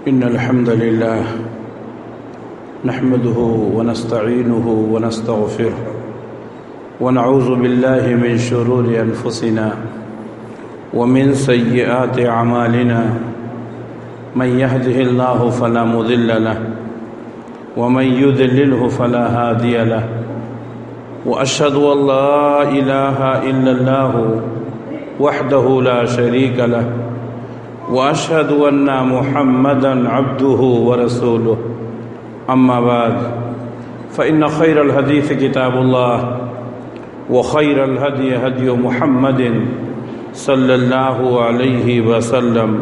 إن الحمد لله نحمده ونستعينه ونستغفره ونعوذ بالله من شرور أنفسنا ومن سيئات أعمالنا من يهده الله فلا مضل له ومن يضلله فلا هادي له وأشهد أن لا إله إلا الله وحده لا شريك له وأشهد أن محمدًا عبده ورسوله أما بعد فإن خير الحديث كتاب الله وخير الهدي هدي محمد صلى الله عليه وسلم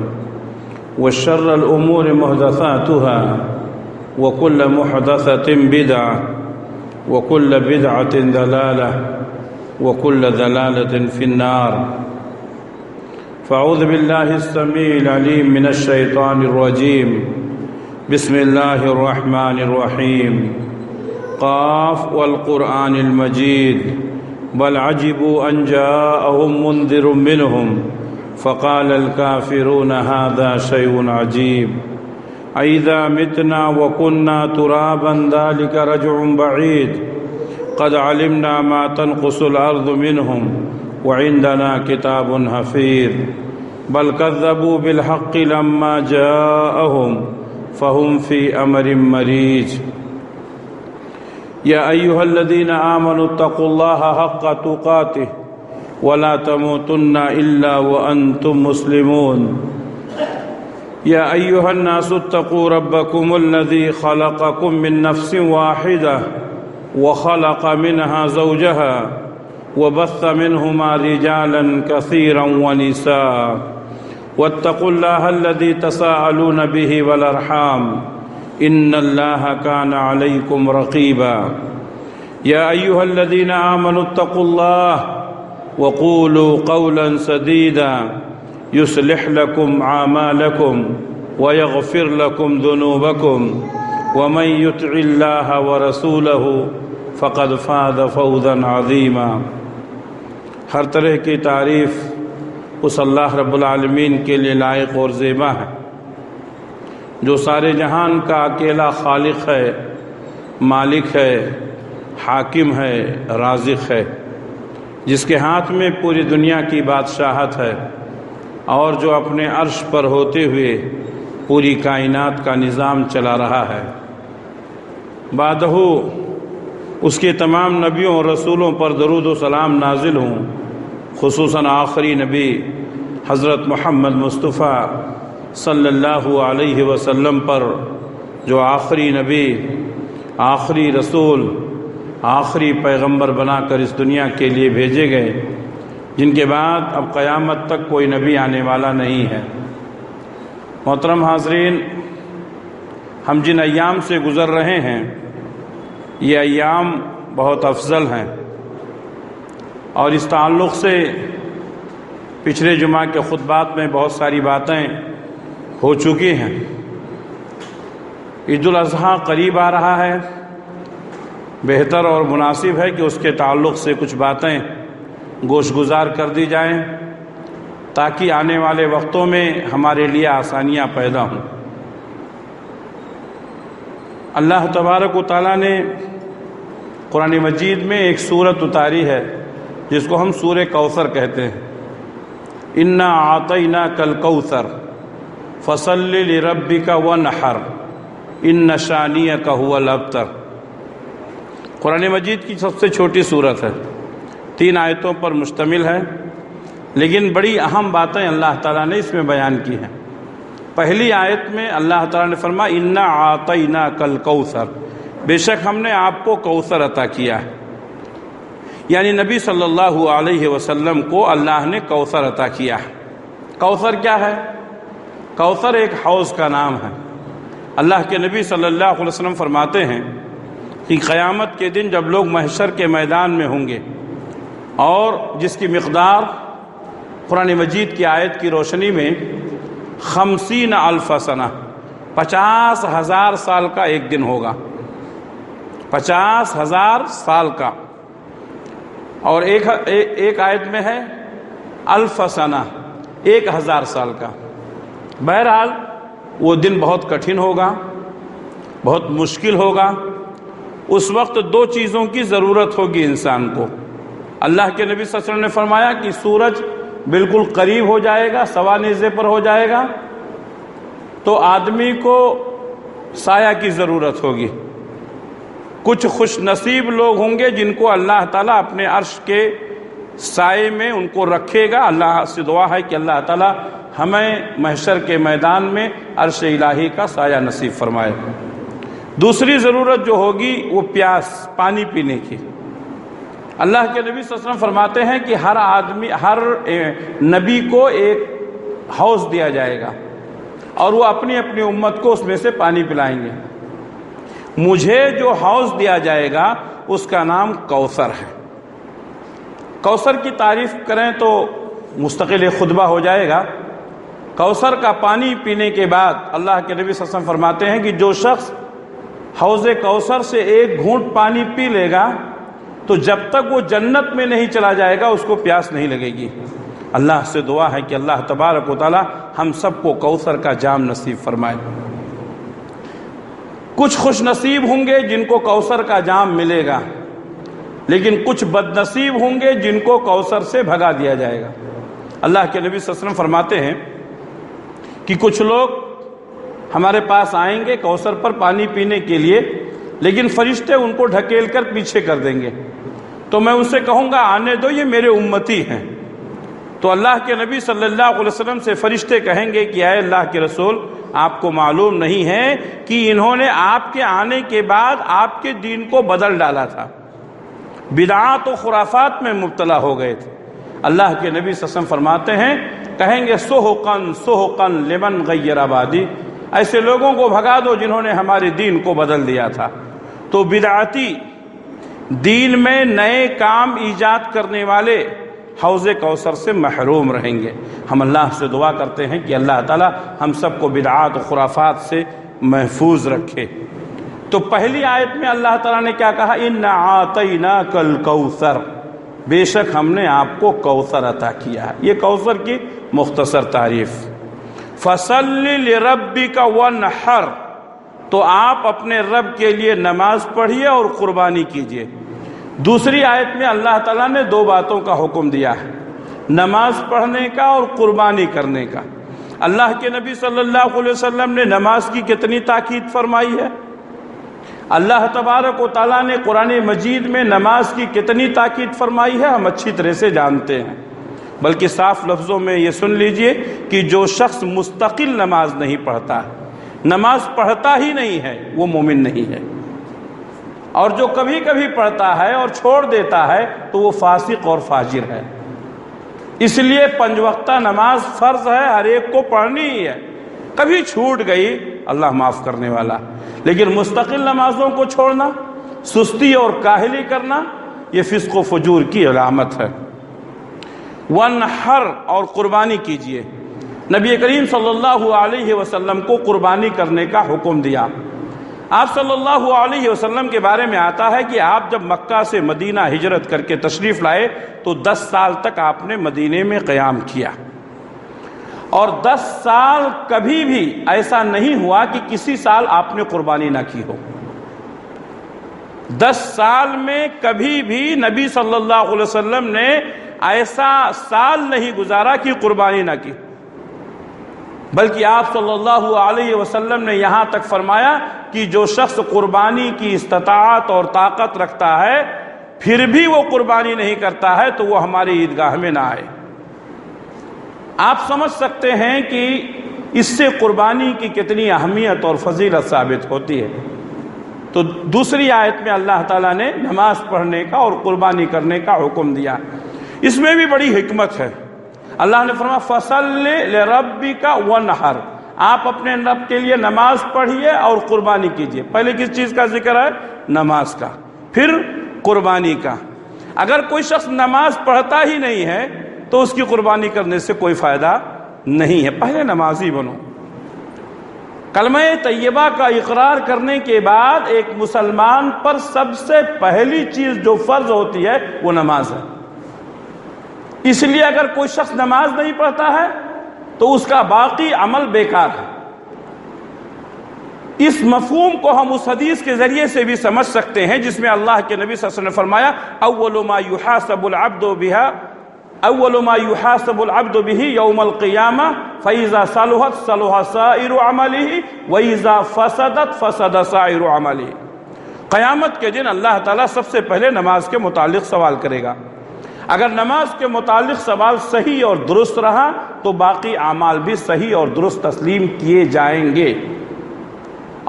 وشر الأمور محدثاتها وكل محدثة بدعة وكل بدعة ضلالة وكل ضلالة في النار فأعوذ بالله السميع العليم من الشيطان الرجيم بسم الله الرحمن الرحيم قاف والقرآن المجيد بل عجبوا أن جاءهم منذر منهم فقال الكافرون هذا شيء عجيب أإذا متنا وكنا ترابا ذلك رجع بعيد قد علمنا ما تنقص الأرض منهم وعندنا كتاب حفيظ بل كذبوا بالحق لما جاءهم فهم في أمر مريج يا أيها الذين آمنوا اتقوا الله حق تقاته ولا تموتن إلا وأنتم مسلمون يا أيها الناس اتقوا ربكم الذي خلقكم من نفس واحدة وخلق منها زوجها وبث منهما رجالا كثيرا ونساء واتقوا الله الذي تساءلون به والأرحام إن الله كان عليكم رقيبا يا أيها الذين آمنوا اتقوا الله وقولوا قولا سديدا يصلح لكم أعمالكم ويغفر لكم ذنوبكم ومن يطع الله ورسوله فقد فاز فوزا عظيما ہر طرح کی تعریف اس اللہ رب العالمین کے لیے لائق اور زیبا ہے جو سارے جہان کا اکیلا خالق ہے، مالک ہے، حاکم ہے، رازق ہے، جس کے ہاتھ میں پوری دنیا کی بادشاہت ہے اور جو اپنے عرش پر ہوتے ہوئے پوری کائنات کا نظام چلا رہا ہے۔ بعدہ اس کے تمام نبیوں اور رسولوں پر درود و سلام نازل ہوں، خصوصاً آخری نبی حضرت محمد مصطفیٰ صلی اللہ علیہ وسلم پر، جو آخری نبی، آخری رسول، آخری پیغمبر بنا کر اس دنیا کے لیے بھیجے گئے، جن کے بعد اب قیامت تک کوئی نبی آنے والا نہیں ہے۔ محترم حاضرین، ہم جن ایام سے گزر رہے ہیں یہ ایام بہت افضل ہیں، اور اس تعلق سے پچھلے جمعہ کے خطبات میں بہت ساری باتیں ہو چکی ہیں۔ عید الاضحیٰ قریب آ رہا ہے، بہتر اور مناسب ہے کہ اس کے تعلق سے کچھ باتیں گوش گزار کر دی جائیں تاکہ آنے والے وقتوں میں ہمارے لیے آسانیاں پیدا ہوں۔ اللہ تبارک و تعالیٰ نے قرآن مجید میں ایک سورت اتاری ہے جس کو ہم سورہ کوثر کہتے ہیں۔ انا اعطیناک الکوثر فصل لربک وانحر ان شانئک ھو الابتر۔ قرآن مجید کی سب سے چھوٹی سورت ہے، 3 آیتوں پر مشتمل ہے، لیکن بڑی اہم باتیں اللہ تعالیٰ نے اس میں بیان کی ہیں۔ پہلی آیت میں اللہ تعالیٰ نے فرمایا انا اعطیناک الکوثر، بے شک ہم نے آپ کو کوثر عطا کیا ہے، یعنی نبی صلی اللہ علیہ وسلم کو اللہ نے کوثر عطا کیا ہے۔ کوثر کیا ہے؟ کوثر ایک حوض کا نام ہے۔ اللہ کے نبی صلی اللہ علیہ وسلم فرماتے ہیں کہ قیامت کے دن جب لوگ محشر کے میدان میں ہوں گے اور جس کی مقدار قرآن مجید کی آیت کی روشنی میں 50,000 سنہ، 50,000 سال کا ایک دن ہوگا، 50,000 سال کا، اور ایک آیت میں ہے 1000 سنہ، 1000 سال کا۔ بہرحال وہ دن بہت کٹھن ہوگا، بہت مشکل ہوگا۔ اس وقت دو چیزوں کی ضرورت ہوگی انسان کو۔ اللہ کے نبی صلی اللہ علیہ وسلم نے فرمایا کہ سورج بالکل قریب ہو جائے گا، سوا نیزے پر ہو جائے گا، تو آدمی کو سایہ کی ضرورت ہوگی۔ کچھ خوش نصیب لوگ ہوں گے جن کو اللہ تعالیٰ اپنے عرش کے سائے میں ان کو رکھے گا۔ اللہ سے دعا ہے کہ اللہ تعالیٰ ہمیں محشر کے میدان میں عرش الہی کا سایہ نصیب فرمائے۔ دوسری ضرورت جو ہوگی وہ پیاس، پانی پینے کی۔ اللہ کے نبی صلی اللہ علیہ وسلم فرماتے ہیں کہ ہر نبی کو ایک حوض دیا جائے گا اور وہ اپنی اپنی امت کو اس میں سے پانی پلائیں گے۔ مجھے جو حوض دیا جائے گا اس کا نام کوثر ہے۔ کوثر کی تعریف کریں تو مستقل ایک خطبہ ہو جائے گا۔ کوثر کا پانی پینے کے بعد اللہ کے نبی صلی اللہ علیہ وسلم فرماتے ہیں کہ جو شخص حوض کوثر سے ایک گھونٹ پانی پی لے گا تو جب تک وہ جنت میں نہیں چلا جائے گا اس کو پیاس نہیں لگے گی۔ اللہ سے دعا ہے کہ اللہ تبارک و تعالی ہم سب کو کوثر کا جام نصیب فرمائے۔ کچھ خوش نصیب ہوں گے جن کو کوثر کا جام ملے گا، لیکن کچھ بد نصیب ہوں گے جن کو کوثر سے بھگا دیا جائے گا۔ اللہ کے نبی صلی اللہ علیہ وسلم فرماتے ہیں کہ کچھ لوگ ہمارے پاس آئیں گے کوثر پر پانی پینے کے لیے، لیکن فرشتے ان کو ڈھکیل کر پیچھے کر دیں گے، تو میں ان سے کہوں گا آنے دو، یہ میرے امتی ہیں۔ تو اللہ کے نبی صلی اللہ علیہ وسلم سے فرشتے کہیں گے کہ اے اللہ کے رسول، آپ کو معلوم نہیں ہے کہ انہوں نے آپ کے آنے کے بعد آپ کے دین کو بدل ڈالا تھا، بدعات و خرافات میں مبتلا ہو گئے تھے۔ اللہ کے نبی صلی اللہ علیہ وسلم فرماتے ہیں، کہیں گے سحقاً سحقاً لمن غیر آبادی، ایسے لوگوں کو بھگا دو جنہوں نے ہمارے دین کو بدل دیا تھا۔ تو بدعتی دین میں نئے کام ایجاد کرنے والے حوض کوثر سے محروم رہیں گے۔ ہم اللہ سے دعا کرتے ہیں کہ اللہ تعالی ہم سب کو بدعات و خرافات سے محفوظ رکھے۔ تو پہلی آیت میں اللہ تعالیٰ نے کیا کہا؟ اِنَّا أَعْطَيْنَاكَ الْكَوْثَرَ، بے شک ہم نے آپ کو کوثر عطا کیا ہے۔ یہ کوثر کی مختصر تعریف۔ فَصَلِّ لِرَبِّكَ وَانْحَرْ، تو آپ اپنے رب کے لیے نماز پڑھیے اور قربانی کیجیے۔ دوسری آیت میں اللہ تعالیٰ نے دو باتوں کا حکم دیا ہے، نماز پڑھنے کا اور قربانی کرنے کا۔ اللہ کے نبی صلی اللہ علیہ وسلم نے نماز کی کتنی تاکید فرمائی ہے، اللہ تبارک و تعالیٰ نے قرآن مجید میں نماز کی کتنی تاکید فرمائی ہے، ہم اچھی طرح سے جانتے ہیں۔ بلکہ صاف لفظوں میں یہ سن لیجئے کہ جو شخص مستقل نماز نہیں پڑھتا ہے، نماز پڑھتا ہی نہیں ہے، وہ مومن نہیں ہے، اور جو کبھی کبھی پڑھتا ہے اور چھوڑ دیتا ہے تو وہ فاسق اور فاجر ہے۔ اس لیے 5 وقتہ نماز فرض ہے، ہر ایک کو پڑھنی ہی ہے۔ کبھی چھوٹ گئی اللہ معاف کرنے والا، لیکن مستقل نمازوں کو چھوڑنا، سستی اور کاہلی کرنا، یہ فسق و فجور کی علامت ہے۔ وَانْحَرْ، اور قربانی کیجئے۔ نبی کریم صلی اللہ علیہ وسلم کو قربانی کرنے کا حکم دیا۔ آپ صلی اللہ علیہ وسلم کے بارے میں آتا ہے کہ آپ جب مکہ سے مدینہ ہجرت کر کے تشریف لائے تو 10 سال تک آپ نے مدینے میں قیام کیا، اور 10 سال کبھی بھی ایسا نہیں ہوا کہ کسی سال آپ نے قربانی نہ کی ہو۔ 10 سال میں کبھی بھی نبی صلی اللہ علیہ وسلم نے ایسا سال نہیں گزارا کہ قربانی نہ کی، بلکہ آپ صلی اللہ علیہ وسلم نے یہاں تک فرمایا کہ جو شخص قربانی کی استطاعت اور طاقت رکھتا ہے پھر بھی وہ قربانی نہیں کرتا ہے تو وہ ہماری عیدگاہ میں نہ آئے۔ آپ سمجھ سکتے ہیں کہ اس سے قربانی کی کتنی اہمیت اور فضیلت ثابت ہوتی ہے۔ تو دوسری آیت میں اللہ تعالیٰ نے نماز پڑھنے کا اور قربانی کرنے کا حکم دیا۔ اس میں بھی بڑی حکمت ہے۔ اللہ نے فرمایا فَصَلِّ لِرَبِّكَ وَانْحَرْ، آپ اپنے رب کے لیے نماز پڑھیے اور قربانی کیجیے۔ پہلے کس چیز کا ذکر ہے؟ نماز کا، پھر قربانی کا۔ اگر کوئی شخص نماز پڑھتا ہی نہیں ہے تو اس کی قربانی کرنے سے کوئی فائدہ نہیں ہے۔ پہلے نمازی بنو۔ کلمہ طیبہ کا اقرار کرنے کے بعد ایک مسلمان پر سب سے پہلی چیز جو فرض ہوتی ہے وہ نماز ہے۔ اس لیے اگر کوئی شخص نماز نہیں پڑھتا ہے تو اس کا باقی عمل بیکار ہے۔ اس مفہوم کو ہم اس حدیث کے ذریعے سے بھی سمجھ سکتے ہیں جس میں اللہ کے نبی صلی اللہ علیہ وسلم نے فرمایا اول ما یحاسب العبد بها اول ما يحاسب العبد به يوم القيامه فاذا صلحت صلح سائر عمله واذا فسدت فسد سائر عمله۔ قیامت کے دن اللہ تعالیٰ سب سے پہلے نماز کے متعلق سوال کرے گا۔ اگر نماز کے متعلق سوال صحیح اور درست رہا تو باقی اعمال بھی صحیح اور درست تسلیم کیے جائیں گے،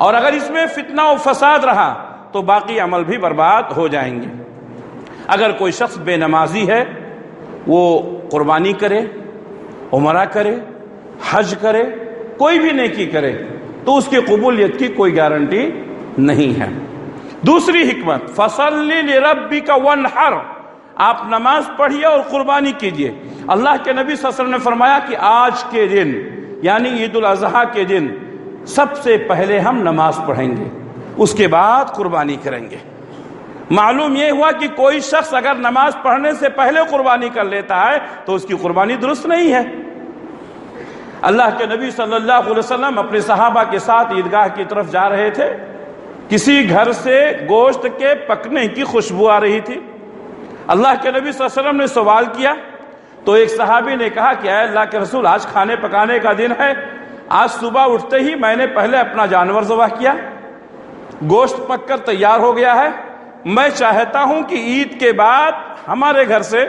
اور اگر اس میں فتنہ و فساد رہا تو باقی عمل بھی برباد ہو جائیں گے۔ اگر کوئی شخص بے نمازی ہے، وہ قربانی کرے، عمرہ کرے، حج کرے، کوئی بھی نیکی کرے تو اس کی قبولیت کی کوئی گارنٹی نہیں ہے۔ دوسری حکمت فَصَلِّ لِرَبِّكَ وَانْحَرْ، آپ نماز پڑھیے اور قربانی کیجئے۔ اللہ کے نبی صلی اللہ علیہ وسلم نے فرمایا کہ آج کے دن یعنی عید الاضحیٰ کے دن سب سے پہلے ہم نماز پڑھیں گے، اس کے بعد قربانی کریں گے۔ معلوم یہ ہوا کہ کوئی شخص اگر نماز پڑھنے سے پہلے قربانی کر لیتا ہے تو اس کی قربانی درست نہیں ہے۔ اللہ کے نبی صلی اللہ علیہ وسلم اپنے صحابہ کے ساتھ عیدگاہ کی طرف جا رہے تھے، کسی گھر سے گوشت کے پکنے کی خوشبو آ رہی تھی۔ اللہ کے نبی صلی اللہ علیہ وسلم نے سوال کیا تو ایک صحابی نے کہا کہ اے اللہ کے رسول، آج کھانے پکانے کا دن ہے، آج صبح اٹھتے ہی میں نے پہلے اپنا جانور ذبح کیا، گوشت پک کر تیار ہو گیا ہے، میں چاہتا ہوں کہ عید کے بعد ہمارے گھر سے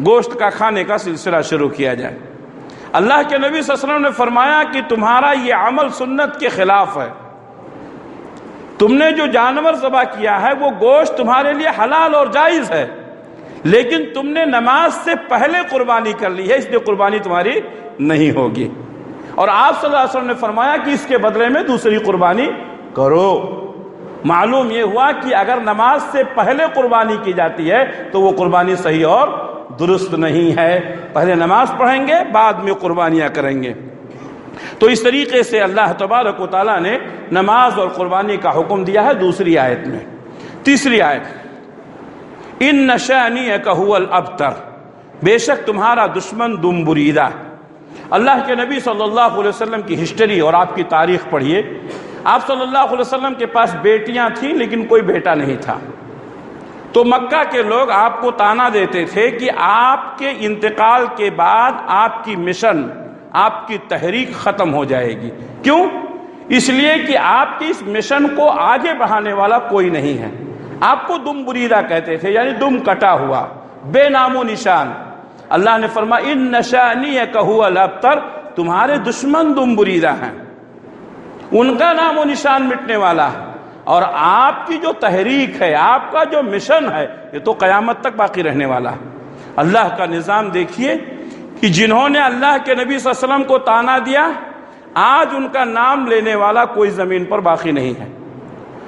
گوشت کا کھانے کا سلسلہ شروع کیا جائے۔ اللہ کے نبی صلی اللہ علیہ وسلم نے فرمایا کہ تمہارا یہ عمل سنت کے خلاف ہے، تم نے جو جانور ذبح کیا ہے وہ گوشت تمہارے لیے حلال اور جائز ہے، لیکن تم نے نماز سے پہلے قربانی کر لی ہے، اس لیے قربانی تمہاری نہیں ہوگی۔ اور آپ صلی اللہ علیہ وسلم نے فرمایا کہ اس کے بدلے میں دوسری قربانی کرو۔ معلوم یہ ہوا کہ اگر نماز سے پہلے قربانی کی جاتی ہے تو وہ قربانی صحیح اور درست نہیں ہے، پہلے نماز پڑھیں گے بعد میں قربانیاں کریں گے۔ تو اس طریقے سے اللہ تبارک و تعالیٰ نے نماز اور قربانی کا حکم دیا ہے دوسری آیت میں۔ تیسری آیت ان شانئک ھو الابتر، بے شک تمہارا دشمن دم بریدہ۔ اللہ کے نبی صلی اللہ علیہ وسلم کی ہسٹری اور آپ کی تاریخ پڑھیے۔ آپ صلی اللہ علیہ وسلم کے پاس بیٹیاں تھیں لیکن کوئی بیٹا نہیں تھا، تو مکہ کے لوگ آپ کو طعنہ دیتے تھے کہ آپ کے انتقال کے بعد آپ کی مشن، آپ کی تحریک ختم ہو جائے گی۔ کیوں؟ اس لیے کہ آپ کی اس مشن کو آگے بڑھانے والا کوئی نہیں ہے۔ آپ کو دم بریدہ کہتے تھے، یعنی دم کٹا ہوا، بے نام و نشان۔ اللہ نے فرمایا ان شانئک ھو الابتر، تمہارے دشمن دم بریدہ ہیں، ان کا نام و نشان مٹنے والا ہے، اور آپ کی جو تحریک ہے، آپ کا جو مشن ہے، یہ تو قیامت تک باقی رہنے والا ہے۔ اللہ کا نظام دیکھیے کہ جنہوں نے اللہ کے نبی صلی اللہ علیہ وسلم کو طعنہ دیا، آج ان کا نام لینے والا کوئی زمین پر باقی نہیں ہے،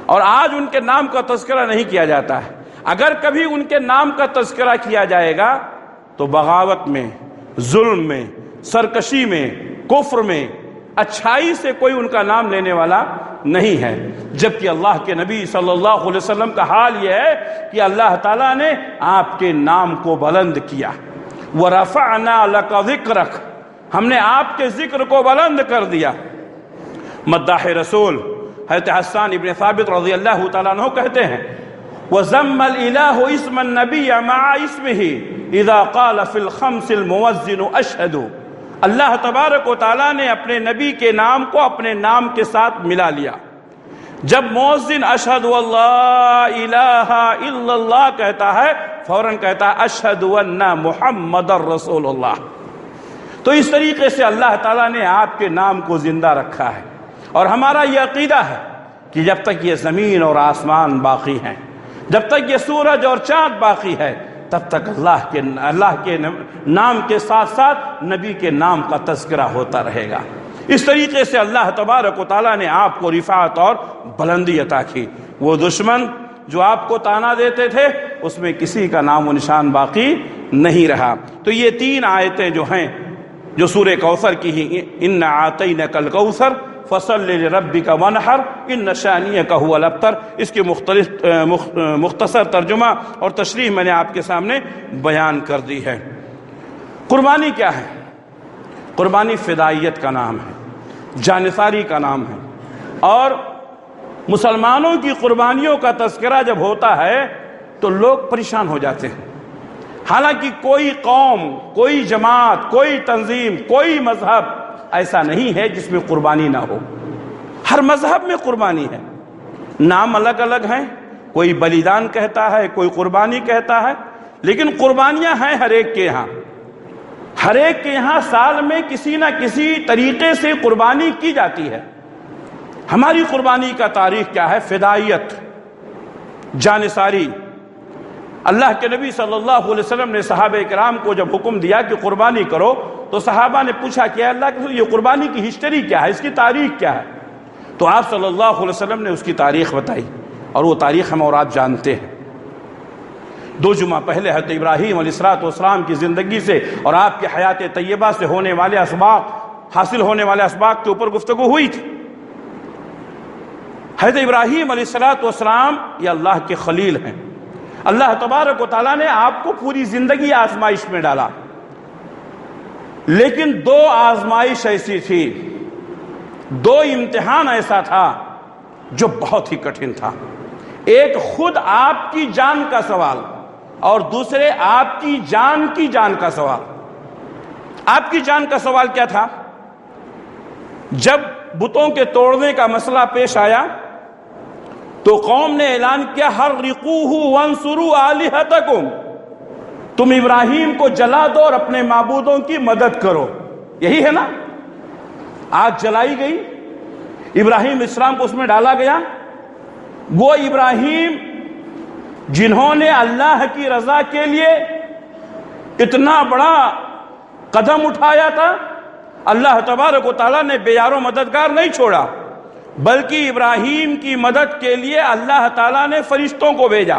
اور آج ان کے نام کا تذکرہ نہیں کیا جاتا ہے۔ اگر کبھی ان کے نام کا تذکرہ کیا جائے گا تو بغاوت میں، ظلم میں، سرکشی میں، کفر میں، اچھائی سے کوئی ان کا نام لینے والا نہیں ہے۔ جبکہ اللہ کے نبی صلی اللہ علیہ وسلم کا حال یہ ہے کہ اللہ تعالیٰ نے آپ کے نام کو بلند کیا۔ وَرَفَعْنَا لَكَ ذِكْرَكَ، ہم نے آپ کے ذکر کو بلند کر دیا۔ مداح رسول حضرت حسان ابن ثابت رضی اللہ تعالیٰ عنہ کہتے ہیں وَزَمَّ الْإِلَٰهُ اسْمَ النَّبِيَّ مَعَ اسْمِهِ اِذَا قَالَ فِي الْخَمْسِ الْمُوَزِّنُ أَشْهَدُ، اللہ تبارک و تعالیٰ نے اپنے نبی کے نام کو اپنے نام کے ساتھ ملا لیا۔ جب مؤذن اشہد اللہ الہ الا اللہ کہتا ہے فوراً کہتا ہے اشہد ان محمد رسول اللہ۔ تو اس طریقے سے اللہ تعالیٰ نے آپ کے نام کو زندہ رکھا ہے، اور ہمارا یہ عقیدہ ہے کہ جب تک یہ زمین اور آسمان باقی ہیں، جب تک یہ سورج اور چاند باقی ہے، تب تک اللہ کے نام کے ساتھ ساتھ نبی کے نام کا تذکرہ ہوتا رہے گا۔ اس طریقے سے اللہ تبارک و تعالیٰ نے آپ کو رفعت اور بلندی عطا کی۔ وہ دشمن جو آپ کو طعنہ دیتے تھے اس میں کسی کا نام و نشان باقی نہیں رہا۔ تو یہ تین آیتیں جو ہیں جو سورہ کوثر کی ہی، ان اعطینک الکوثر فصل لربک وانحر ان شانئک ھو الابتر، اس کی مختصر ترجمہ اور تشریح میں نے آپ کے سامنے بیان کر دی ہے۔ قربانی کیا ہے؟ قربانی فدائیت کا نام ہے، جانثاری کا نام ہے، اور مسلمانوں کی قربانیوں کا تذکرہ جب ہوتا ہے تو لوگ پریشان ہو جاتے ہیں۔ حالانکہ کوئی قوم، کوئی جماعت، کوئی تنظیم، کوئی مذہب ایسا نہیں ہے جس میں قربانی نہ ہو۔ ہر مذہب میں قربانی ہے، نام الگ الگ ہیں، کوئی بلیدان کہتا ہے، کوئی قربانی کہتا ہے، لیکن قربانیاں ہیں ہر ایک کے یہاں۔ ہر ایک کے یہاں سال میں کسی نہ کسی طریقے سے قربانی کی جاتی ہے۔ ہماری قربانی کا تاریخ کیا ہے؟ فدائیت، جانثاری۔ اللہ کے نبی صلی اللہ علیہ وسلم نے صحابہ کرام کو جب حکم دیا کہ قربانی کرو تو صحابہ نے پوچھا کہ اللہ کے رسول، یہ قربانی کی ہسٹری کیا ہے، اس کی تاریخ کیا ہے؟ تو آپ صلی اللہ علیہ وسلم نے اس کی تاریخ بتائی، اور وہ تاریخ ہم اور آپ جانتے ہیں۔ 2 جمعہ پہلے حضرت ابراہیم علیہ السلام کی زندگی سے اور آپ کی حیات طیبہ سے ہونے والے اسباق، حاصل ہونے والے اسباق کے اوپر گفتگو ہوئی تھی۔ حضرت ابراہیم علیہ السلام یہ اللہ کے خلیل ہیں۔ اللہ تبارک و تعالیٰ نے آپ کو پوری زندگی آزمائش میں ڈالا، لیکن 2 آزمائش ایسی تھی، 2 امتحان ایسا تھا جو بہت ہی کٹھن تھا۔ ایک خود آپ کی جان کا سوال، اور دوسرے آپ کی جان کا سوال۔ آپ کی جان کا سوال کیا تھا؟ جب بتوں کے توڑنے کا مسئلہ پیش آیا تو قوم نے اعلان کیا حرقوہ وانصروا آلہتکم، تم ابراہیم کو جلا دو اور اپنے معبودوں کی مدد کرو۔ یہی ہے نا؟ آگ جلائی گئی، ابراہیم اسلام کو اس میں ڈالا گیا۔ وہ ابراہیم جنہوں نے اللہ کی رضا کے لیے اتنا بڑا قدم اٹھایا تھا، اللہ تبارک و تعالیٰ نے بے یار و مددگار نہیں چھوڑا، بلکہ ابراہیم کی مدد کے لیے اللہ تعالیٰ نے فرشتوں کو بھیجا۔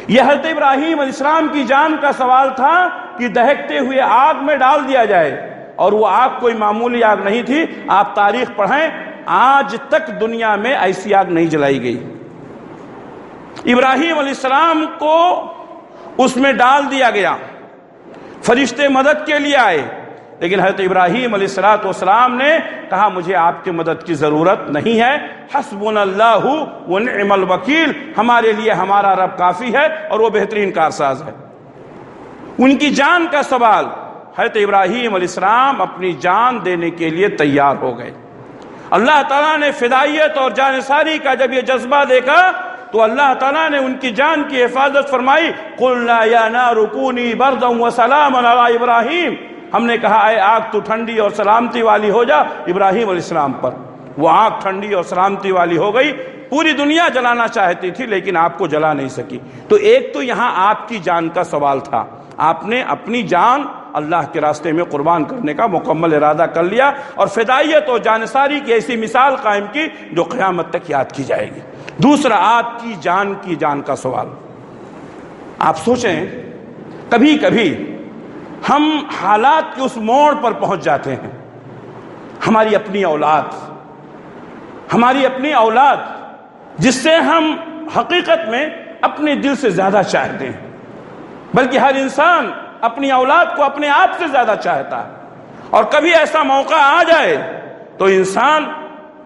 یہ حضرت ابراہیم علیہ السلام کی جان کا سوال تھا کہ دہکتے ہوئے آگ میں ڈال دیا جائے، اور وہ آگ کوئی معمولی آگ نہیں تھی۔ آپ تاریخ پڑھیں، آج تک دنیا میں ایسی آگ نہیں جلائی گئی۔ ابراہیم علیہ السلام کو اس میں ڈال دیا گیا، فرشتے مدد کے لیے آئے، لیکن حضرت ابراہیم علیہ السلام نے کہا مجھے آپ کی مدد کی ضرورت نہیں ہے، حسبنا اللہ ونعم الوکیل، ہمارے لیے ہمارا رب کافی ہے اور وہ بہترین کارساز ہے۔ ان کی جان کا سوال، حضرت ابراہیم علیہ السلام اپنی جان دینے کے لیے تیار ہو گئے۔ اللہ تعالیٰ نے فدائیت اور جانثاری کا جب یہ جذبہ دیکھا تو اللہ تعالیٰ نے ان کی جان کی حفاظت فرمائی۔ قلنا یا نار کونی بردا وسلاما علی ابراہیم، ہم نے کہا اے آگ تو ٹھنڈی اور سلامتی والی ہو جا ابراہیم علیہ السلام پر۔ وہ آگ ٹھنڈی اور سلامتی والی ہو گئی۔ پوری دنیا جلانا چاہتی تھی لیکن آپ کو جلا نہیں سکی۔ تو ایک تو یہاں آپ کی جان کا سوال تھا، آپ نے اپنی جان اللہ کے راستے میں قربان کرنے کا مکمل ارادہ کر لیا، اور فدائیت اور جانثاری کی ایسی مثال قائم کی جو قیامت تک یاد کی جائے گی۔ دوسرا، آپ کی جان کا سوال۔ آپ سوچیں، کبھی کبھی ہم حالات کے اس موڑ پر پہنچ جاتے ہیں، ہماری اپنی اولاد جس سے ہم حقیقت میں اپنے دل سے زیادہ چاہتے ہیں، بلکہ ہر انسان اپنی اولاد کو اپنے آپ سے زیادہ چاہتا ہے، اور کبھی ایسا موقع آ جائے تو انسان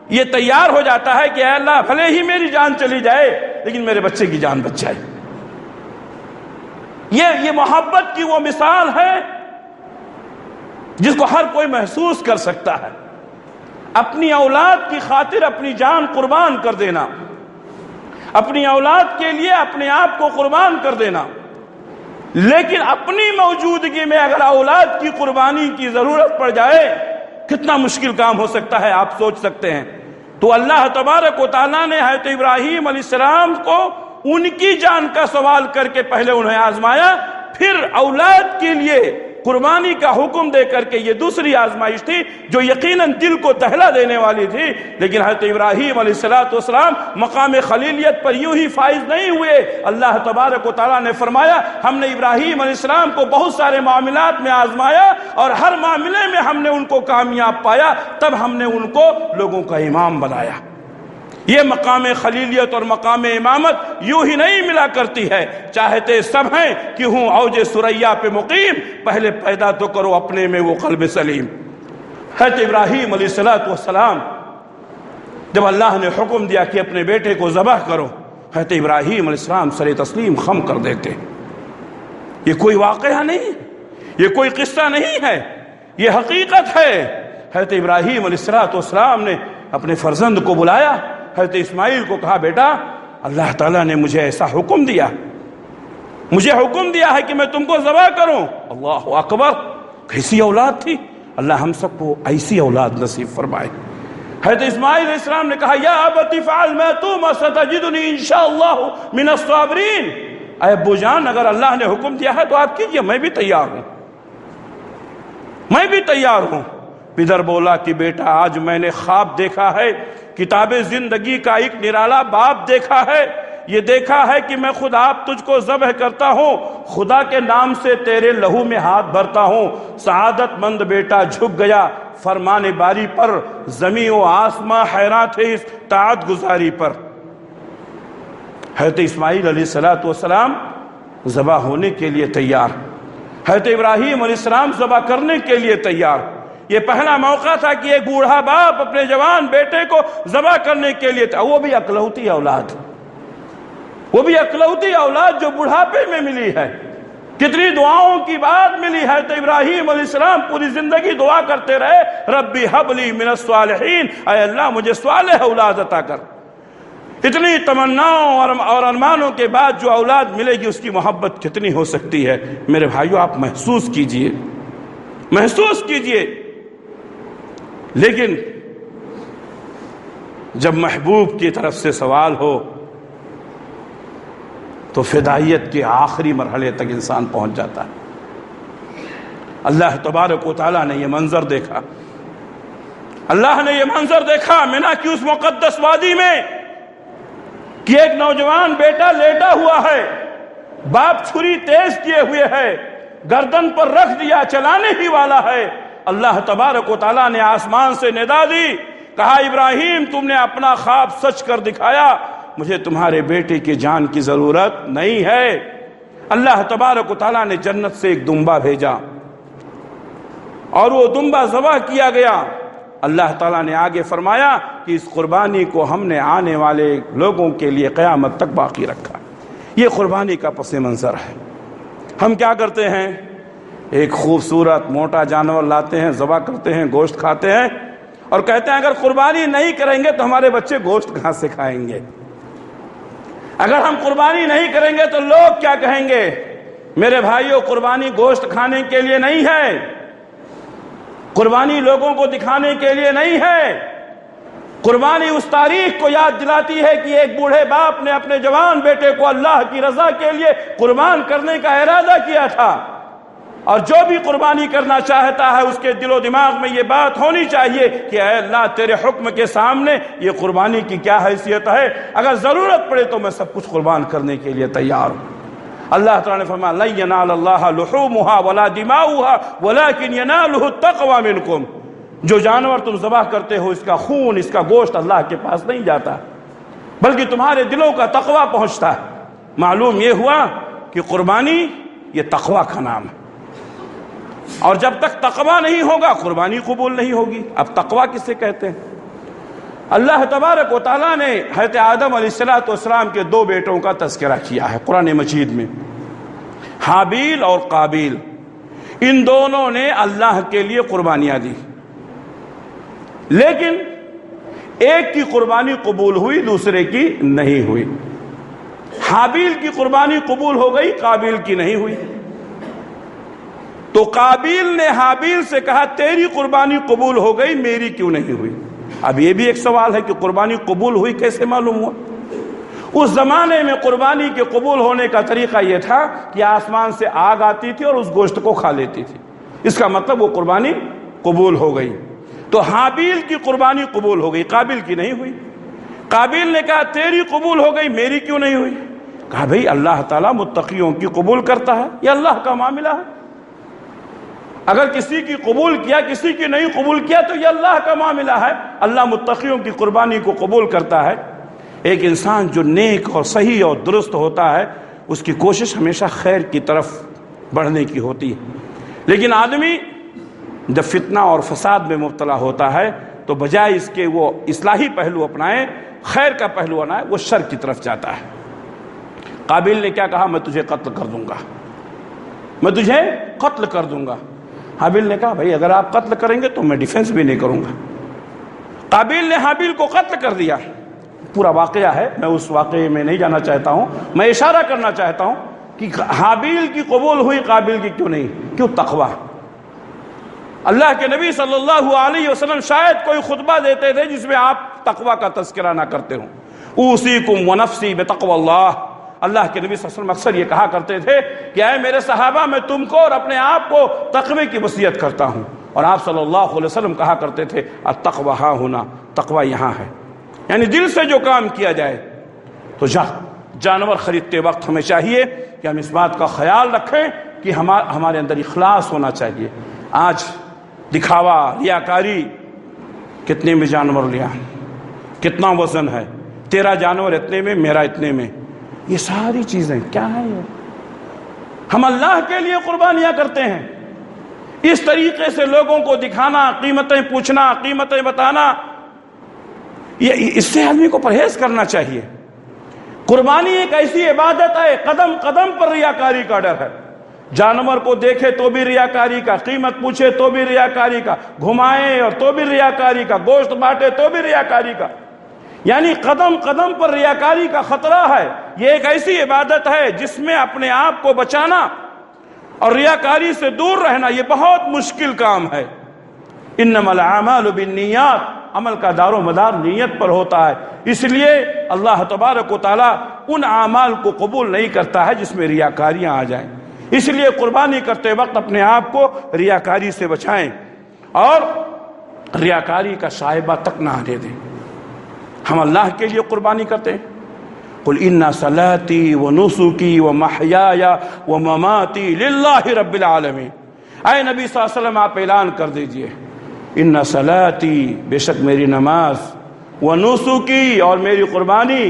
یہ تیار ہو جاتا ہے کہ اے اللہ بھلے ہی میری جان چلی جائے لیکن میرے بچے کی جان بچ جائے۔ یہ محبت کی وہ مثال ہے جس کو ہر کوئی محسوس کر سکتا ہے۔ اپنی اولاد کی خاطر اپنی جان قربان کر دینا، اپنی اولاد کے لیے اپنے آپ کو قربان کر دینا، لیکن اپنی موجودگی میں اگر اولاد کی قربانی کی ضرورت پڑ جائے کتنا مشکل کام ہو سکتا ہے، آپ سوچ سکتے ہیں۔ تو اللہ تبارک و تعالیٰ نے حضرت ابراہیم علیہ السلام کو ان کی جان کا سوال کر کے پہلے انہیں آزمایا، پھر اولاد کے لیے قربانی کا حکم دے کر کے یہ دوسری آزمائش تھی جو یقیناً دل کو دہلا دینے والی تھی۔ لیکن حضرت ابراہیم علیہ السلام مقام خلیلیت پر یوں ہی فائز نہیں ہوئے۔ اللہ تبارک و تعالیٰ نے فرمایا ہم نے ابراہیم علیہ السلام کو بہت سارے معاملات میں آزمایا اور ہر معاملے میں ہم نے ان کو کامیاب پایا، تب ہم نے ان کو لوگوں کا امام بنایا۔ یہ مقام خلیلیت اور مقام امامت یوں ہی نہیں ملا کرتی ہے، چاہتے سب ہیں کہ ہوں اوج ثریا پہ مقیم، پہلے پیدا تو کرو اپنے میں وہ قلب سلیم۔ حضرت ابراہیم علیہ السلام جب اللہ نے حکم دیا کہ اپنے بیٹے کو ذبح کرو، حضرت ابراہیم علیہ السلام سر تسلیم خم کر دیتے۔ یہ کوئی واقعہ نہیں، یہ کوئی قصہ نہیں ہے، یہ حقیقت ہے۔ حضرت ابراہیم علیہ السلام نے اپنے فرزند کو بلایا، حضرت اسماعیل کو کہا بیٹا اللہ تعالیٰ نے مجھے ایسا حکم دیا، مجھے حکم دیا ہے کہ میں تم کو ذبح کروں۔ اللہ اکبر، کیسی اولاد تھی! اللہ ہم سب کو ایسی اولاد نصیب فرمائے۔ حضرت اسماعیل علیہ السلام نے کہا یا ابت فعل ما تؤمر ستجدنی انشاءاللہ من الصابرین۔ اے ابو جان، اگر اللہ نے حکم دیا ہے تو آپ کیجئے، میں بھی تیار ہوں، میں بھی تیار ہوں۔ پدر بولا کہ بیٹا آج میں نے خواب دیکھا ہے، کتاب زندگی کا ایک نرالا باب دیکھا ہے، یہ دیکھا ہے کہ میں خود آپ تجھ کو ذبح کرتا ہوں، خدا کے نام سے تیرے لہو میں ہاتھ بھرتا ہوں۔ سعادت مند بیٹا جھک گیا فرمان باری پر، زمین و آسماں حیران تھے اس طاعت گزاری پر۔ حضرت اسماعیل علیہ السلام ذبح ہونے کے لیے تیار، حضرت ابراہیم علیہ السلام ذبح کرنے کے لیے تیار۔ یہ پہلا موقع تھا کہ ایک بوڑھا باپ اپنے جوان بیٹے کو ذبح کرنے کے لیے تھا، وہ بھی اکلوتی اولاد، وہ بھی اکلوتی اولاد جو بڑھاپے میں ملی ہے۔ کتنی دعاؤں کی بات ملی ہے۔ تو ابراہیم علیہ السلام پوری زندگی دعا کرتے رہے ربی حب لی من الصالحین، اے اللہ مجھے صالح اولاد عطا کر۔ اتنی تمناؤں اور ارمانوں کے بعد جو اولاد ملے گی اس کی محبت کتنی ہو سکتی ہے۔ میرے بھائیو آپ محسوس کیجئے، محسوس کیجئے۔ لیکن جب محبوب کی طرف سے سوال ہو تو فدائیت کے آخری مرحلے تک انسان پہنچ جاتا ہے۔ اللہ تبارک و تعالیٰ نے یہ منظر دیکھا، اللہ نے یہ منظر دیکھا مینا کی اس مقدس وادی میں کہ ایک نوجوان بیٹا لیٹا ہوا ہے، باپ چھری تیز کیے ہوئے ہے، گردن پر رکھ دیا، چلانے ہی والا ہے۔ اللہ تبارک و تعالیٰ نے آسمان سے ندا دی، کہا ابراہیم تم نے اپنا خواب سچ کر دکھایا، مجھے تمہارے بیٹے کی جان کی ضرورت نہیں ہے۔ اللہ تبارک و تعالیٰ نے جنت سے ایک دمبا بھیجا اور وہ دمبا ذبح کیا گیا۔ اللہ تعالیٰ نے آگے فرمایا کہ اس قربانی کو ہم نے آنے والے لوگوں کے لیے قیامت تک باقی رکھا۔ یہ قربانی کا پس منظر ہے۔ ہم کیا کرتے ہیں؟ ایک خوبصورت موٹا جانور لاتے ہیں، ذبح کرتے ہیں، گوشت کھاتے ہیں اور کہتے ہیں اگر قربانی نہیں کریں گے تو ہمارے بچے گوشت کہاں سے کھائیں گے؟ اگر ہم قربانی نہیں کریں گے تو لوگ کیا کہیں گے؟ میرے بھائیوں، قربانی گوشت کھانے کے لیے نہیں ہے، قربانی لوگوں کو دکھانے کے لیے نہیں ہے۔ قربانی اس تاریخ کو یاد دلاتی ہے کہ ایک بوڑھے باپ نے اپنے جوان بیٹے کو اللہ کی رضا کے لیے قربان کرنے کا ارادہ کیا تھا، اور جو بھی قربانی کرنا چاہتا ہے اس کے دل و دماغ میں یہ بات ہونی چاہیے کہ اے اللہ تیرے حکم کے سامنے یہ قربانی کی کیا حیثیت ہے، اگر ضرورت پڑے تو میں سب کچھ قربان کرنے کے لیے تیار ہوں۔ اللہ تعالیٰ نے فرمایا لن ینال اللہ لحومها ولا دماؤها ولكن يناله التقوى منکم۔ جو جانور تم ذبح کرتے ہو اس کا خون، اس کا گوشت اللہ کے پاس نہیں جاتا، بلکہ تمہارے دلوں کا تقوی پہنچتا ہے۔ معلوم یہ ہوا کہ قربانی یہ تقوی کا نام ہے، اور جب تک تقوی نہیں ہوگا قربانی قبول نہیں ہوگی۔ اب تقوی کسے کہتے ہیں؟ اللہ تبارک و تعالیٰ نے حضرت آدم علیہ السلام کے دو بیٹوں کا تذکرہ کیا ہے قرآن مجید میں، حابیل اور قابیل۔ ان دونوں نے اللہ کے لیے قربانیاں دی، لیکن ایک کی قربانی قبول ہوئی، دوسرے کی نہیں ہوئی۔ حابیل کی قربانی قبول ہو گئی، قابیل کی نہیں ہوئی۔ تو قابیل نے حابیل سے کہا تیری قربانی قبول ہو گئی، میری کیوں نہیں ہوئی؟ اب یہ بھی ایک سوال ہے کہ قربانی قبول ہوئی کیسے معلوم ہوا؟ اس زمانے میں قربانی کے قبول ہونے کا طریقہ یہ تھا کہ آسمان سے آگ آتی تھی اور اس گوشت کو کھا لیتی تھی، اس کا مطلب وہ قربانی قبول ہو گئی۔ تو حابیل کی قربانی قبول ہو گئی، قابیل کی نہیں ہوئی۔ قابیل نے کہا تیری قبول ہو گئی، میری کیوں نہیں ہوئی؟ کہا بھئی اللہ تعالیٰ متقیوں کی قبول کرتا ہے، یہ اللہ کا معاملہ ہے۔ اگر کسی کی قبول کیا کسی کی نہیں قبول کیا تو یہ اللہ کا معاملہ ہے، اللہ متقیوں کی قربانی کو قبول کرتا ہے۔ ایک انسان جو نیک اور صحیح اور درست ہوتا ہے اس کی کوشش ہمیشہ خیر کی طرف بڑھنے کی ہوتی ہے، لیکن آدمی جب فتنہ اور فساد میں مبتلا ہوتا ہے تو بجائے اس کے وہ اصلاحی پہلو اپنائے، خیر کا پہلو اپنائے، وہ شر کی طرف جاتا ہے۔ قابیل نے کیا کہا؟ میں تجھے قتل کر دوں گا، میں تجھے قتل کر دوں گا۔ حابیل نے کہا بھائی اگر آپ قتل کریں گے تو میں ڈیفنس بھی نہیں کروں گا۔ قابیل نے حابیل کو قتل کر دیا۔ پورا واقعہ ہے، میں اس واقعے میں نہیں جانا چاہتا ہوں، میں اشارہ کرنا چاہتا ہوں کہ حابیل کی قبول ہوئی، قابیل کی کیوں نہیں؟ کیوں؟ تقویٰ۔ اللہ کے نبی صلی اللہ علیہ وسلم شاید کوئی خطبہ دیتے تھے جس میں آپ تقویٰ کا تذکرہ نہ کرتے ہوں۔ اوصیکم ونفسی بتقوی اللہ، اللہ کے نبی صلی اللہ علیہ وسلم اکثر یہ کہا کرتے تھے کہ اے میرے صحابہ، میں تم کو اور اپنے آپ کو تقوی کی وصیت کرتا ہوں۔ اور آپ صلی اللہ علیہ وسلم کہا کرتے تھے التقوی ہاں ہونا، تقوی یہاں ہے، یعنی دل سے جو کام کیا جائے۔ تو جانور خریدتے وقت ہمیں چاہیے کہ ہم اس بات کا خیال رکھیں کہ ہمارے اندر اخلاص ہونا چاہیے۔ آج دکھاوا، ریاکاری، کتنے میں جانور لیا، کتنا وزن ہے، تیرا جانور اتنے میں، میرا اتنے میں، یہ ساری چیزیں کیا ہیں؟ ہم اللہ کے لیے قربانیاں کرتے ہیں، اس طریقے سے لوگوں کو دکھانا، قیمتیں پوچھنا، قیمتیں بتانا، اس سے آدمی کو پرہیز کرنا چاہیے۔ قربانی ایک ایسی عبادت ہے، قدم قدم پر ریاکاری کا ڈر ہے۔ جانور کو دیکھے تو بھی ریاکاری کا، قیمت پوچھے تو بھی ریاکاری کا، گھمائے اور تو بھی ریاکاری کا، گوشت بانٹے تو بھی ریاکاری کا، یعنی قدم قدم پر ریاکاری کا خطرہ ہے۔ یہ ایک ایسی عبادت ہے جس میں اپنے آپ کو بچانا اور ریاکاری سے دور رہنا یہ بہت مشکل کام ہے۔ انما الاعمال بالنیات، عمل کا دار و مدار نیت پر ہوتا ہے، اس لیے اللہ تبارک و تعالیٰ ان اعمال کو قبول نہیں کرتا ہے جس میں ریاکاریاں آ جائیں۔ اس لیے قربانی کرتے وقت اپنے آپ کو ریاکاری سے بچائیں اور ریاکاری کا شائبہ تک نہ آنے دیں۔ ہم اللہ کے لیے قربانی کرتے ہیں۔ قل ان صلاتي ونسكي ومحياي ومماتي للہ رب العالمین۔ اے نبی صلی اللہ علیہ وسلم آپ اعلان کر دیجئے ان صلاتی، بے شک میری نماز، ونسکی اور میری قربانی،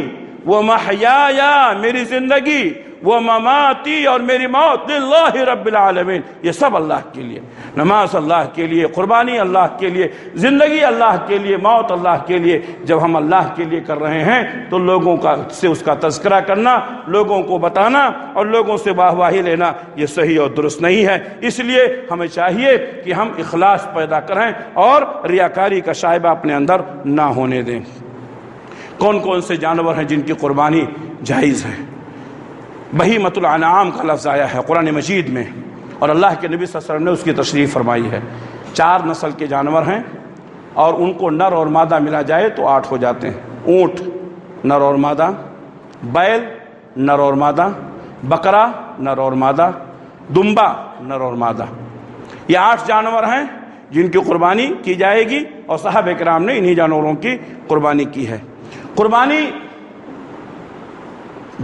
ومحیاي میری زندگی، ومماتی اور میری موت، للہ رب العالمین، یہ سب اللہ کے لیے۔ نماز اللہ کے لیے، قربانی اللہ کے لیے، زندگی اللہ کے لیے، موت اللہ کے لیے۔ جب ہم اللہ کے لیے کر رہے ہیں تو لوگوں سے اس کا تذکرہ کرنا، لوگوں کو بتانا اور لوگوں سے واہواہی لینا یہ صحیح اور درست نہیں ہے۔ اس لیے ہمیں چاہیے کہ ہم اخلاص پیدا کریں اور ریاکاری کا شائبہ اپنے اندر نہ ہونے دیں۔ کون کون سے جانور ہیں جن کی قربانی جائز ہے؟ بہیمۃ الانعام کا لفظ آیا ہے قرآن مجید میں، اور اللہ کے نبی صلی اللہ علیہ وسلم نے اس کی تشریح فرمائی ہے۔ 4 نسل کے جانور ہیں اور ان کو نر اور مادہ ملا جائے تو 8 ہو جاتے ہیں۔ اونٹ نر اور مادہ، بیل نر اور مادہ، بکرا نر اور مادہ، دمبا نر اور مادہ، یہ 8 جانور ہیں جن کی قربانی کی جائے گی، اور صحابہ کرام نے انہی جانوروں کی قربانی کی ہے۔ قربانی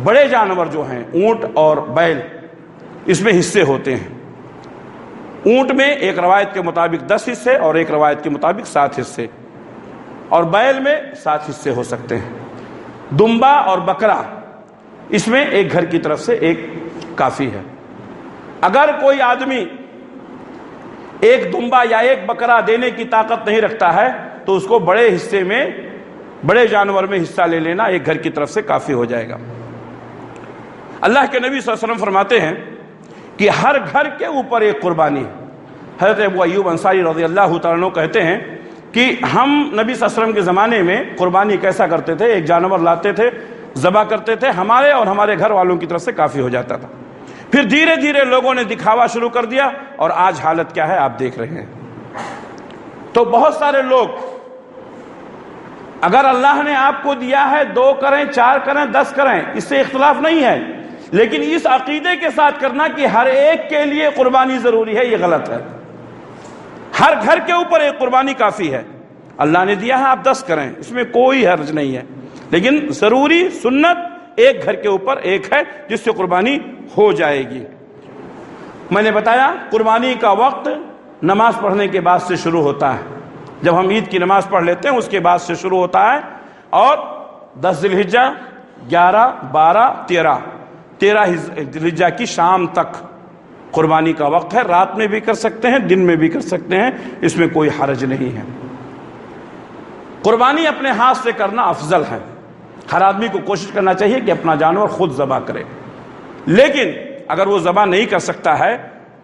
بڑے جانور جو ہیں اونٹ اور بیل، اس میں حصے ہوتے ہیں۔ اونٹ میں ایک روایت کے مطابق 10 حصے اور ایک روایت کے مطابق 7 حصے، اور بیل میں 7 حصے ہو سکتے ہیں۔ دمبا اور بکرا، اس میں ایک گھر کی طرف سے ایک کافی ہے۔ اگر کوئی آدمی ایک دمبا یا ایک بکرا دینے کی طاقت نہیں رکھتا ہے تو اس کو بڑے حصے میں، بڑے جانور میں حصہ لے لینا ایک گھر کی طرف سے کافی ہو جائے گا۔ اللہ کے نبی صلی اللہ علیہ وسلم فرماتے ہیں کہ ہر گھر کے اوپر ایک قربانی ہے۔ حضرت ابو ایوب انصاری رضی اللہ تعالیٰ عنہ کہتے ہیں کہ ہم نبی صلی اللہ علیہ وسلم کے زمانے میں قربانی کیسا کرتے تھے، ایک جانور لاتے تھے، ذبح کرتے تھے، ہمارے اور ہمارے گھر والوں کی طرف سے کافی ہو جاتا تھا۔ پھر دھیرے دھیرے لوگوں نے دکھاوا شروع کر دیا، اور آج حالت کیا ہے آپ دیکھ رہے ہیں۔ تو بہت سارے لوگ، اگر اللہ نے آپ کو دیا ہے 2 کریں، 4 کریں، 10 کریں، اس سے اختلاف نہیں ہے، لیکن اس عقیدے کے ساتھ کرنا کہ ہر ایک کے لیے قربانی ضروری ہے، یہ غلط ہے۔ ہر گھر کے اوپر ایک قربانی کافی ہے۔ اللہ نے دیا ہے آپ 10 کریں، اس میں کوئی حرج نہیں ہے، لیکن ضروری سنت ایک گھر کے اوپر ایک ہے جس سے قربانی ہو جائے گی۔ میں نے بتایا قربانی کا وقت نماز پڑھنے کے بعد سے شروع ہوتا ہے۔ جب ہم عید کی نماز پڑھ لیتے ہیں اس کے بعد سے شروع ہوتا ہے، اور 10 ذی الحجہ، 11، 12، 13 ذی الحجہ کی شام تک قربانی کا وقت ہے۔ رات میں بھی کر سکتے ہیں، دن میں بھی کر سکتے ہیں، اس میں کوئی حرج نہیں ہے۔ قربانی اپنے ہاتھ سے کرنا افضل ہے۔ ہر آدمی کو کوشش کرنا چاہیے کہ اپنا جانور خود ذبح کرے، لیکن اگر وہ ذبح نہیں کر سکتا ہے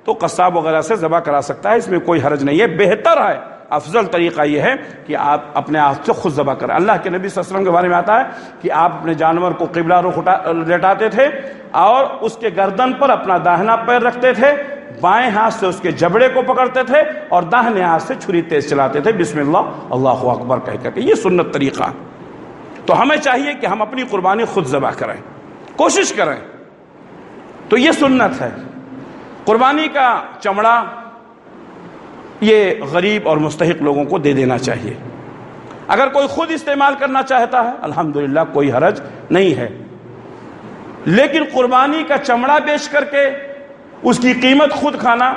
تو قصاب وغیرہ سے ذبح کرا سکتا ہے، اس میں کوئی حرج نہیں ہے۔ بہتر ہے، افضل طریقہ یہ ہے کہ آپ اپنے ہاتھ سے خود ذبح کریں۔ اللہ کے نبی صلی اللہ علیہ وسلم کے بارے میں آتا ہے کہ آپ اپنے جانور کو قبلہ رخ لٹاتے تھے اور اس کے گردن پر اپنا داہنا پیر رکھتے تھے، بائیں ہاتھ سے اس کے جبڑے کو پکڑتے تھے اور داہنے ہاتھ سے چھری تیز چلاتے تھے، بسم اللہ اللہ اکبر کہہ کر کے۔ یہ سنت طریقہ ہے۔ تو ہمیں چاہیے کہ ہم اپنی قربانی خود ذبح کریں، کوشش کریں، تو یہ سنت ہے۔ قربانی کا چمڑا یہ غریب اور مستحق لوگوں کو دے دینا چاہیے۔ اگر کوئی خود استعمال کرنا چاہتا ہے الحمدللہ کوئی حرج نہیں ہے، لیکن قربانی کا چمڑا بیچ کر کے اس کی قیمت خود کھانا،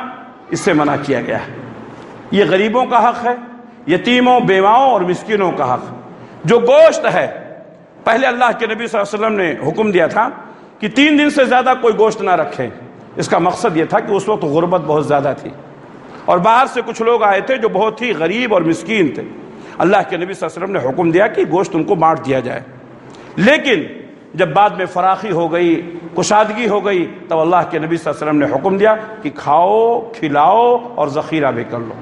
اس سے منع کیا گیا ہے۔ یہ غریبوں کا حق ہے، یتیموں، بیواؤں اور مسکینوں کا حق۔ جو گوشت ہے، پہلے اللہ کے نبی صلی اللہ علیہ وسلم نے حکم دیا تھا کہ 3 دن سے زیادہ کوئی گوشت نہ رکھے۔ اس کا مقصد یہ تھا کہ اس وقت غربت بہت زیادہ تھی اور باہر سے کچھ لوگ آئے تھے جو بہت ہی غریب اور مسکین تھے۔ اللہ کے نبی صلی اللہ علیہ وسلم نے حکم دیا کہ گوشت ان کو بانٹ دیا جائے، لیکن جب بعد میں فراخی ہو گئی، کشادگی ہو گئی، تب اللہ کے نبی صلی اللہ علیہ وسلم نے حکم دیا کہ کھاؤ، کھلاؤ اور ذخیرہ بھی کر لو۔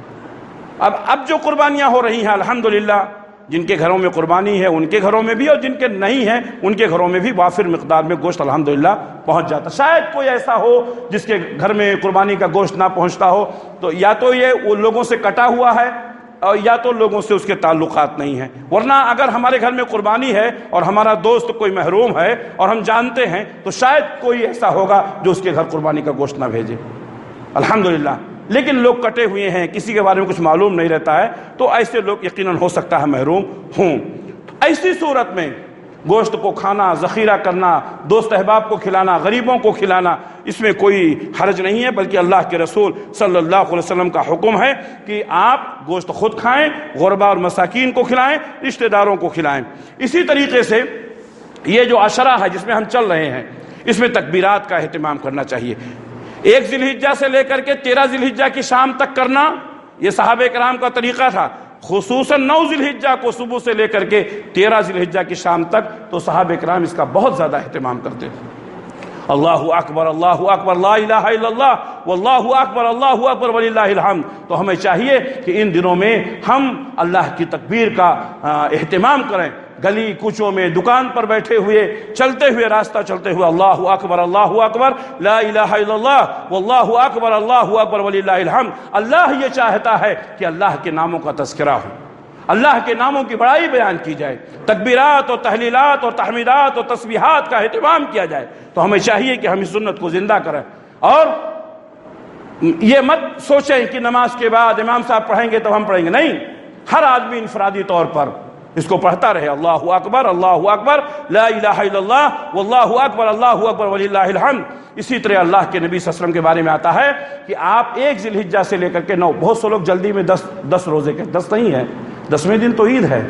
اب جو قربانیاں ہو رہی ہیں الحمدللہ، جن کے گھروں میں قربانی ہے ان کے گھروں میں بھی، اور جن کے نہیں ہیں ان کے گھروں میں بھی وافر مقدار میں گوشت الحمدللہ پہنچ جاتا۔ شاید کوئی ایسا ہو جس کے گھر میں قربانی کا گوشت نہ پہنچتا ہو، تو یا تو یہ وہ لوگوں سے کٹا ہوا ہے اور یا تو لوگوں سے اس کے تعلقات نہیں ہیں، ورنہ اگر ہمارے گھر میں قربانی ہے اور ہمارا دوست کوئی محروم ہے اور ہم جانتے ہیں تو شاید کوئی ایسا ہوگا جو اس کے گھر قربانی کا گوشت نہ بھیجے الحمدللہ۔ لیکن لوگ کٹے ہوئے ہیں، کسی کے بارے میں کچھ معلوم نہیں رہتا ہے، تو ایسے لوگ یقیناً ہو سکتا ہے محروم ہوں۔ ایسی صورت میں گوشت کو کھانا، ذخیرہ کرنا، دوست احباب کو کھلانا، غریبوں کو کھلانا، اس میں کوئی حرج نہیں ہے، بلکہ اللہ کے رسول صلی اللہ علیہ وسلم کا حکم ہے کہ آپ گوشت خود کھائیں، غربا اور مساکین کو کھلائیں، رشتہ داروں کو کھلائیں۔ اسی طریقے سے یہ جو عشرہ ہے جس میں ہم چل رہے ہیں، اس میں تکبیرات کا اہتمام کرنا چاہیے۔ 1 ذی الحجہ سے لے کر کے 13 ذی الحجہ کی شام تک کرنا، یہ صحابہ کرام کا طریقہ تھا۔ خصوصاً 9 ذی الحجہ کو صبح سے لے کر کے 13 ذی الحجہ کی شام تک تو صحابہ کرام اس کا بہت زیادہ اہتمام کرتے تھے۔ اللہ اکبر، اللہ اکبر، لا الہ الا اللہ، واللہ اکبر، اللہ اکبر وللہ الحمد۔ تو ہمیں چاہیے کہ ان دنوں میں ہم اللہ کی تکبیر کا اہتمام کریں، گلی کوچوں میں، دکان پر بیٹھے ہوئے، چلتے ہوئے، راستہ چلتے ہوئے، اللہ اکبر لا الہ الا اللہ، واللہ اکبر، اللہ اکبر وللہ الحمد۔ اللہ یہ چاہتا ہے کہ اللہ کے ناموں کا تذکرہ ہو، اللہ کے ناموں کی بڑائی بیان کی جائے، تکبیرات اور تحلیلات اور تحمیدات اور تسبیحات کا اہتمام کیا جائے۔ تو ہمیں چاہیے کہ ہم اس سنت کو زندہ کریں، اور یہ مت سوچیں کہ نماز کے بعد امام صاحب پڑھیں گے تو ہم پڑھیں گے، نہیں، ہر آدمی انفرادی طور پر اس کو پڑھتا رہے، اللہ اکبر لا الہ الا اللہ، واللہ اکبر، اللہ اکبر وللہ الحمد۔ اسی طرح اللہ کے نبی صلی اللہ علیہ وسلم کے بارے میں آتا ہے کہ آپ 1 ذی الحجہ سے لے کر کے 9، بہت سے لوگ جلدی میں 10 روزے کے، 10 نہیں ہے، 10ویں دن تو عید ہے۔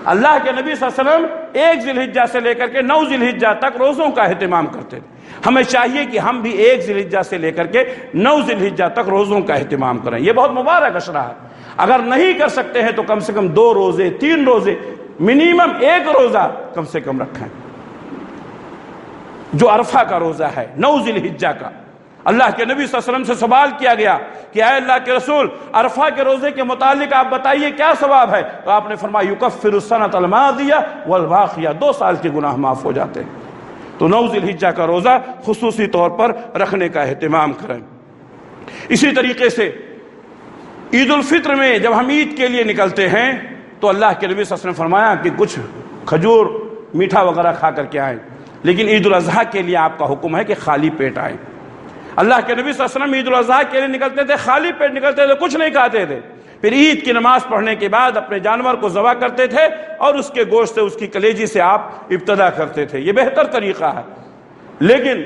اللہ کے نبی صلی اللہ علیہ وسلم 1 ذی الحجہ سے لے کر کے 9 ذی الحجہ تک روزوں کا اہتمام کرتے تھے۔ ہمیں چاہیے کہ ہم بھی 1 ذی الحجہ سے لے کر کے 9 ذی الحجہ تک روزوں کا اہتمام کریں۔ یہ بہت مبارک عشرہ ہے۔ اگر نہیں کر سکتے ہیں تو کم سے کم 2 روزے، 3 روزے، منیمم 1 روزہ کم سے کم رکھیں۔ جو عرفہ کا روزہ ہے 9 ذی الحجہ کا، اللہ کے نبی صلی اللہ علیہ وسلم سے سوال کیا گیا کہ اے اللہ کے رسول، عرفہ کے روزے کے متعلق آپ بتائیے کیا ثواب ہے؟ تو آپ نے فرمایا یکفر السنۃ الماضیہ والباقیہ، 2 سال کے گناہ معاف ہو جاتے ہیں۔ تو 9 ذی الحجہ کا روزہ خصوصی طور پر رکھنے کا اہتمام کریں۔ اسی طریقے سے عید الفطر میں جب ہم عید کے لیے نکلتے ہیں تو اللہ کے نبی صلی اللہ علیہ وسلم نے فرمایا کہ کچھ کھجور، میٹھا وغیرہ کھا کر کے آئیں، لیکن عید الاضحیٰ کے لیے آپ کا حکم ہے کہ خالی پیٹ آئیں۔ اللہ کے نبی صلی اللہ علیہ وسلم عید الاضحیٰ کے لیے نکلتے تھے، خالی پیٹ نکلتے تھے، کچھ نہیں کھاتے تھے، پھر عید کی نماز پڑھنے کے بعد اپنے جانور کو ذبح کرتے تھے اور اس کے گوشت سے، اس کی کلیجی سے آپ ابتدا کرتے تھے۔ یہ بہتر طریقہ ہے، لیکن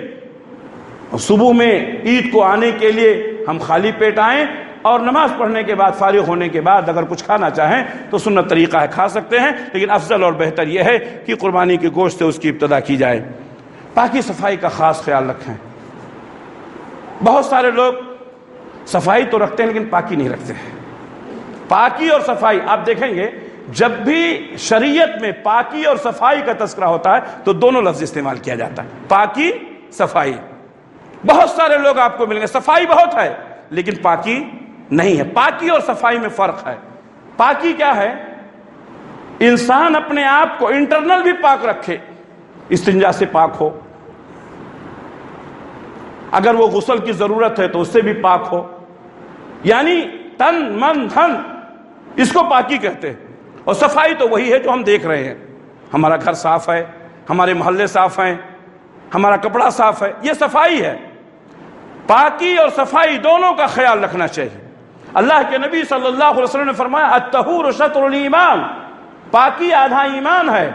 صبح میں عید کو آنے کے لیے ہم خالی پیٹ آئیں اور نماز پڑھنے کے بعد، فارغ ہونے کے بعد اگر کچھ کھانا چاہیں تو سنت طریقہ ہے، کھا سکتے ہیں، لیکن افضل اور بہتر یہ ہے کہ قربانی کے گوشت سے اس کی ابتدا کی جائے۔ پاکی صفائی کا خاص خیال رکھیں۔ بہت سارے لوگ صفائی تو رکھتے ہیں لیکن پاکی نہیں رکھتے ہیں۔ پاکی اور صفائی آپ دیکھیں گے جب بھی شریعت میں پاکی اور صفائی کا تذکرہ ہوتا ہے تو دونوں لفظ استعمال کیا جاتا ہے، پاکی صفائی۔ بہت سارے لوگ آپ کو ملیں گے صفائی بہت ہے لیکن پاکی نہیں ہے۔ پاکی اور صفائی میں فرق ہے۔ پاکی کیا ہے؟ انسان اپنے آپ کو انٹرنل بھی پاک رکھے، استنجا سے پاک ہو، اگر وہ غسل کی ضرورت ہے تو اس سے بھی پاک ہو، یعنی تن من دھن، اس کو پاکی کہتے ہیں۔ اور صفائی تو وہی ہے جو ہم دیکھ رہے ہیں، ہمارا گھر صاف ہے، ہمارے محلے صاف ہیں، ہمارا کپڑا صاف ہے، یہ صفائی ہے۔ پاکی اور صفائی دونوں کا خیال رکھنا چاہیے۔ اللہ کے نبی صلی اللہ علیہ وسلم نے فرمایا الطہور شطر الایمان، پاکی آدھا ایمان ہے۔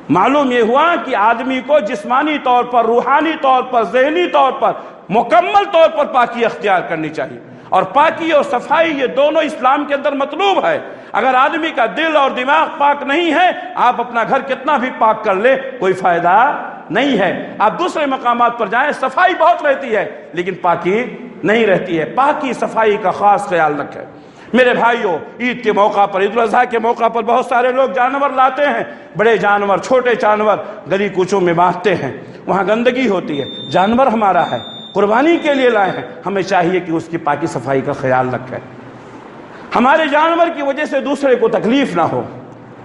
معلوم یہ ہوا کہ آدمی کو جسمانی طور پر، روحانی طور پر، ذہنی طور پر، مکمل طور پر پاکی اختیار کرنی چاہیے، اور پاکی اور صفائی یہ دونوں اسلام کے اندر مطلوب ہے۔ اگر آدمی کا دل اور دماغ پاک نہیں ہے، آپ اپنا گھر کتنا بھی پاک کر لے کوئی فائدہ نہیں ہے۔ آپ دوسرے مقامات پر جائیں، صفائی بہت رہتی ہے لیکن پاکی نہیں رہتی ہے۔ پاکی صفائی کا خاص خیال رکھیں۔ میرے بھائیوں، عید کے موقع پر، عید الاضحیٰ کے موقع پر بہت سارے لوگ جانور لاتے ہیں، بڑے جانور، چھوٹے جانور گلی کوچوں میں باندھتے ہیں، وہاں گندگی ہوتی ہے۔ جانور ہمارا ہے، قربانی کے لیے لائے ہیں، ہمیں چاہیے کہ اس کی پاکی صفائی کا خیال رکھیں۔ ہمارے جانور کی وجہ سے دوسرے کو تکلیف نہ ہو،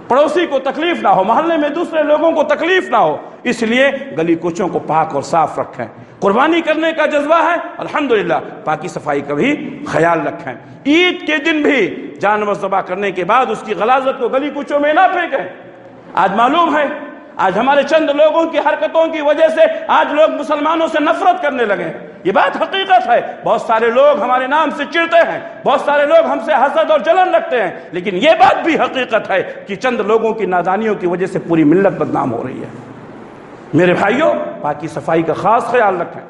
پڑوسی کو تکلیف نہ ہو، محلے میں دوسرے لوگوں کو تکلیف نہ ہو، اس لیے گلی کوچوں کو پاک اور صاف رکھیں۔ قربانی کرنے کا جذبہ ہے، الحمدللہ، پاکی صفائی کا بھی خیال رکھیں۔ عید کے دن بھی جانور ذبح کرنے کے بعد اس کی غلاظت کو گلی کوچوں میں نہ پھینکیں۔ آج معلوم ہے، آج ہمارے چند لوگوں کی حرکتوں کی وجہ سے آج لوگ مسلمانوں سے نفرت کرنے لگے ہیں۔ یہ بات حقیقت ہے، بہت سارے لوگ ہمارے نام سے چڑھتے ہیں، بہت سارے لوگ ہم سے حسد اور جلن رکھتے ہیں، لیکن یہ بات بھی حقیقت ہے کہ چند لوگوں کی نادانیوں کی وجہ سے پوری ملت بدنام ہو رہی ہے۔ میرے بھائیوں، پاکی صفائی کا خاص خیال رکھیں۔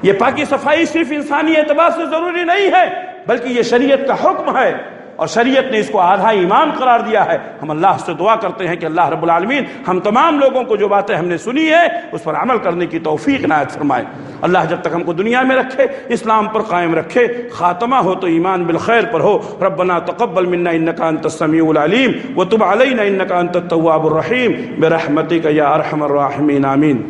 یہ پاکی صفائی صرف انسانی اعتبار سے ضروری نہیں ہے بلکہ یہ شریعت کا حکم ہے، اور شریعت نے اس کو آدھا ایمان قرار دیا ہے۔ ہم اللہ سے دعا کرتے ہیں کہ اللہ رب العالمین ہم تمام لوگوں کو جو باتیں ہم نے سنی ہے اس پر عمل کرنے کی توفیق عنایت فرمائے۔ اللہ جب تک ہم کو دنیا میں رکھے، اسلام پر قائم رکھے، خاتمہ ہو تو ایمان بالخیر پر ہو۔ ربنا تقبل منا انک انت السمیع العلیم وتب علینا انک انت التواب الرحیم برحمتک یا ارحم الراحمین، آمین۔